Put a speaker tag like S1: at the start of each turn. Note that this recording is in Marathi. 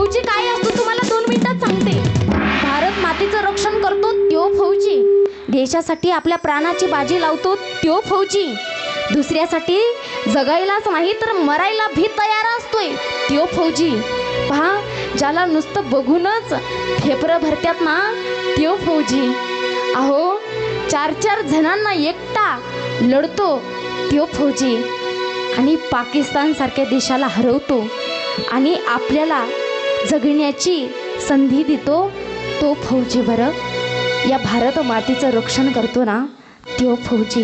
S1: फौजी काय असतो तुम्हाला 2 मिनिटात सांगते. भारत मातेचं रक्षण करतो त्यो फौजी. देशासाठी आपल्या प्राणाची बाजी लावतो त्यो फौजी. दुसऱ्यासाठी जगायलाच नाही तर मरायला भी तयार असतोय त्यो फौजी. पहा, ज्याला नुसतं बघूनच फेफरं भरत्यात ना त्यो फौजी. अहो 4-4 जणांना एकटा लढतो त्यो फौजी आणि पाकिस्तानसारख्या देशाला हरवतो आणि आपल्याला जगण्याची संधी देतो तो फौजी. बरं, या भारत मातेचं रक्षण करतो ना त्यो फौजी.